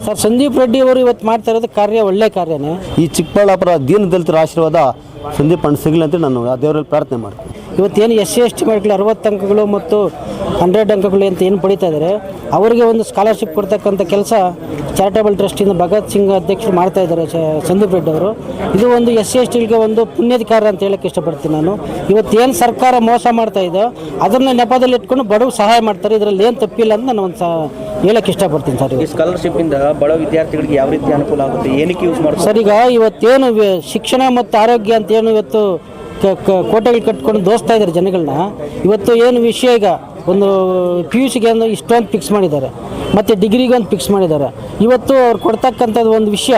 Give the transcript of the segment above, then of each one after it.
Sir, Sandeep Reddy ಅವರು ಇವತ್ತು ಮಾಡ್ತಾ ಇರೋದು ಕಾರ್ಯ ಒಳ್ಳೆ ಕಾರ್ಯನೇ. ಈ ಚಿಕ್ಕಬಳ್ಳಾಪುರ ದೀನ ದಲಿತರ ಆಶೀರ್ವಾದ ಸಂದೀಪ್ ಅಣ್ಣ ಸಿಗಲಿ ಅಂತ ನಾನು ಆ ದೇವರಲ್ಲಿ ಪ್ರಾರ್ಥನೆ ಮಾಡ್ತೀನಿ. ಇವತ್ತೇನು SC/ST ಮಕ್ಕಳು 60 ಅಂಕಗಳು ಮತ್ತು 100 ಅಂಕಗಳು ಅಂತ ಏನು ಪಡಿತಾ ಇದ್ದಾರೆ, ಅವರಿಗೆ ಒಂದು ಸ್ಕಾಲರ್ಶಿಪ್ ಕೊಡ್ತಕ್ಕಂಥ ಕೆಲಸ ಚಾರಿಟಬಲ್ ಟ್ರಸ್ಟಿಂದ ಭಗತ್ ಸಿಂಗ್ ಅಧ್ಯಕ್ಷರು ಮಾಡ್ತಾ ಇದ್ದಾರೆ ಸಂದೀಪ್ ರೆಡ್ಡಿ ಅವರು. ಇದು ಒಂದು SC/STಗೆ ಒಂದು ಪುಣ್ಯದ ಕಾರ್ಯ ಅಂತ ಹೇಳಕ್ಕೆ ಇಷ್ಟಪಡ್ತೀನಿ ನಾನು. ಇವತ್ತೇನು ಸರ್ಕಾರ ಮೋಸ ಮಾಡ್ತಾ ಇದೋ ಅದನ್ನು ನೆಪದಲ್ಲಿ ಇಟ್ಕೊಂಡು ಬಡವ್ರು ಸಹಾಯ ಮಾಡ್ತಾರೆ. ಇದರಲ್ಲಿ ಏನು ತಪ್ಪಿಲ್ಲ ಅಂತ ನಾನು ಒಂದು ಹೇಳಕ್ಕೆ ಇಷ್ಟಪಡ್ತೀನಿ ಸರ್. ಈ ಸ್ಕಾಲರ್ಶಿಪ್ಪಿಂದ ಬಡ ವಿದ್ಯಾರ್ಥಿಗಳಿಗೆ ಯಾವ ರೀತಿ ಅನುಕೂಲ ಆಗುತ್ತೆ, ಏನಕ್ಕೆ ಯೂಸ್ ಮಾಡ್ತಾರೆ ಸರ್? ಈಗ ಇವತ್ತೇನು ಶಿಕ್ಷಣ ಮತ್ತು ಆರೋಗ್ಯ ಅಂತ ಏನು ಇವತ್ತು ಕೋಟೆಗಳು ಕಟ್ಕೊಂಡು ದೋಸ್ತಾ ಇದ್ದಾರೆ ಜನಗಳನ್ನ. ಇವತ್ತು ಏನು ವಿಷಯ, ಈಗ ಒಂದು PUCಗೆ ಒಂದು ಇಷ್ಟೊಂದು ಫಿಕ್ಸ್ ಮಾಡಿದ್ದಾರೆ, ಮತ್ತು ಡಿಗ್ರಿಗೆ ಒಂದು ಫಿಕ್ಸ್ ಮಾಡಿದ್ದಾರೆ. ಇವತ್ತು ಅವ್ರು ಕೊಡ್ತಕ್ಕಂಥದ್ದು ಒಂದು ವಿಷಯ,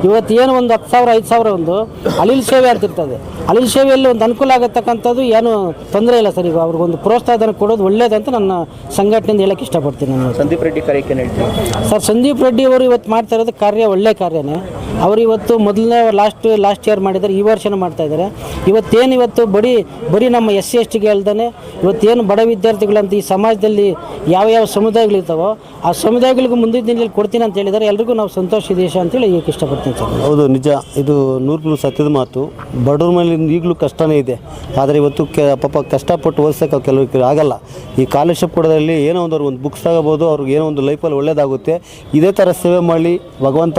ಇವತ್ತು ಏನು ಒಂದು 10,000 5,000 ಒಂದು ಅಳಿಲ್ ಸೇವೆ ಅಂತ ಇರ್ತದೆ. ಅಳಿಲ್ ಸೇವೆಯಲ್ಲಿ ಒಂದು ಅನುಕೂಲ ಆಗತಕ್ಕಂಥದ್ದು ಏನು ತೊಂದರೆ ಇಲ್ಲ ಸರ್. ಈಗ ಅವ್ರಿಗೊಂದು ಪ್ರೋತ್ಸಾಹನ ಕೊಡೋದು ಒಳ್ಳೇದಂತ ನನ್ನ ಸಂಘಟನೆಯಿಂದ ಹೇಳಕ್ಕೆ ಇಷ್ಟಪಡ್ತೀನಿ ನಾನು. ಸಂದೀಪ್ ರೆಡ್ಡಿ ಕಾರ್ಯಕ್ಕೆ ಹೇಳ್ತೀನಿ ಸರ್, ಸಂದೀಪ್ ರೆಡ್ಡಿ ಅವರು ಇವತ್ತು ಮಾಡ್ತಾ ಇರೋದು ಕಾರ್ಯ ಒಳ್ಳೆ ಕಾರ್ಯನೇ. ಅವರು ಇವತ್ತು ಮೊದಲನೇ ಲಾಸ್ಟ್ ಇಯರ್ ಮಾಡಿದ್ದಾರೆ, ಈ ವರ್ಷನೂ ಮಾಡ್ತಾ ಇದ್ದಾರೆ. ಇವತ್ತು ಬರೀ ನಮ್ಮ SC/STಗೆ ಅಲ್ದೇ ಇವತ್ತೇನು ಬಡ ವಿದ್ಯಾರ್ಥಿಗಳಂತ ಈ ಸಮಾಜದಲ್ಲಿ ಯಾವ ಸಮುದಾಯಗಳಿರ್ತಾವೋ ಆ ಸಮುದಾಯಗಳಿಗೂ ಮುಂದಿನ ದಿನದಲ್ಲಿ ಕೊಡ್ತೀನಿ ಅಂತ ಹೇಳಿದ್ದಾರೆ. ಎಲ್ರಿಗೂ ನಾವು ಸಂತೋಷ ದೇಶ ಅಂತೇಳಿ ಹೇಳಕ್ಕೆ ಇಷ್ಟಪಡ್ತೀನಿ ಸರ್. ಹೌದು, ನಿಜ, ಇದು 100% ಸತ್ಯದ ಮಾತು. ಬಡವ್ರ ಮೇಲೆ ಈಗಲೂ ಕಷ್ಟನೇ ಇದೆ. ಆದರೆ ಇವತ್ತು ಪಾಪ ಕಷ್ಟಪಟ್ಟು ಓದಿಸೋಕೆ ಕೆಲವರಿಗೆ ಆಗಲ್ಲ. ಈ ಸ್ಕಾಲರ್ಶಿಪ್ ಕೊಡೋದ್ರಲ್ಲಿ ಏನೋ ಒಂದು ಬುಕ್ಸ್ ತಗೋಬೋದು, ಅವ್ರಿಗೆ ಏನೋ ಒಂದು ಲೈಫಲ್ಲಿ ಒಳ್ಳೇದಾಗುತ್ತೆ. ಇದೇ ಥರ ಸೇವೆ ಮಾಡಿ ಭಗವಂತ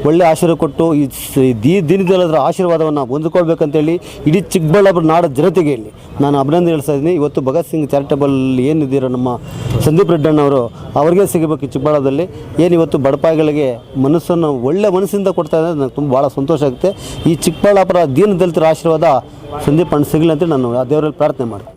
ಒಳ್ಳೆ ಆಶೀರ್ವಾದ ಕೊಟ್ಟು ಈ ದೀನದಲಿತರ ಆಶೀರ್ವಾದವನ್ನು ಹೊಂದ್ಕೊಳ್ಬೇಕಂತೇಳಿ ಇಡೀ ಚಿಕ್ಕಬಳ್ಳಾಪುರ ನಾಡ ಜನತೆಗೆ ಇಲ್ಲಿ ನಾನು ಅಭಿನಂದನೆ ಹೇಳ್ತಾ ಇದ್ದೀನಿ. ಇವತ್ತು ಭಗತ್ ಸಿಂಗ್ ಚಾರಿಟಬಲ್ ಏನಿದ್ದೀರೋ ನಮ್ಮ ಸಂದೀಪ್ ರೆಡ್ಡಿ ಅಣ್ಣವರು ಅವ್ರಿಗೆ ಸಿಗಬೇಕು. ಚಿಕ್ಕಬಳ್ಳಾಪುರದಲ್ಲಿ ಏನು ಇವತ್ತು ಬಡಪಾಯಿಗಳಿಗೆ ಮನಸ್ಸನ್ನು ಒಳ್ಳೆ ಮನಸ್ಸಿಂದ ಕೊಡ್ತಾ ಇದ್ದಾರೆ. ನನಗೆ ತುಂಬ ಭಾಳ ಸಂತೋಷ ಆಗುತ್ತೆ. ಈ ಚಿಕ್ಕಬಳ್ಳಾಪುರ ದೀನ ದಲಿತರ ಆಶೀರ್ವಾದ ಸಂದೀಪ್ ಅಣ್ಣ ಸಿಗಲಿ ಅಂತ ನಾನು ಆ ದೇವರಲ್ಲಿ ಪ್ರಾರ್ಥನೆ ಮಾಡ್ತೀನಿ.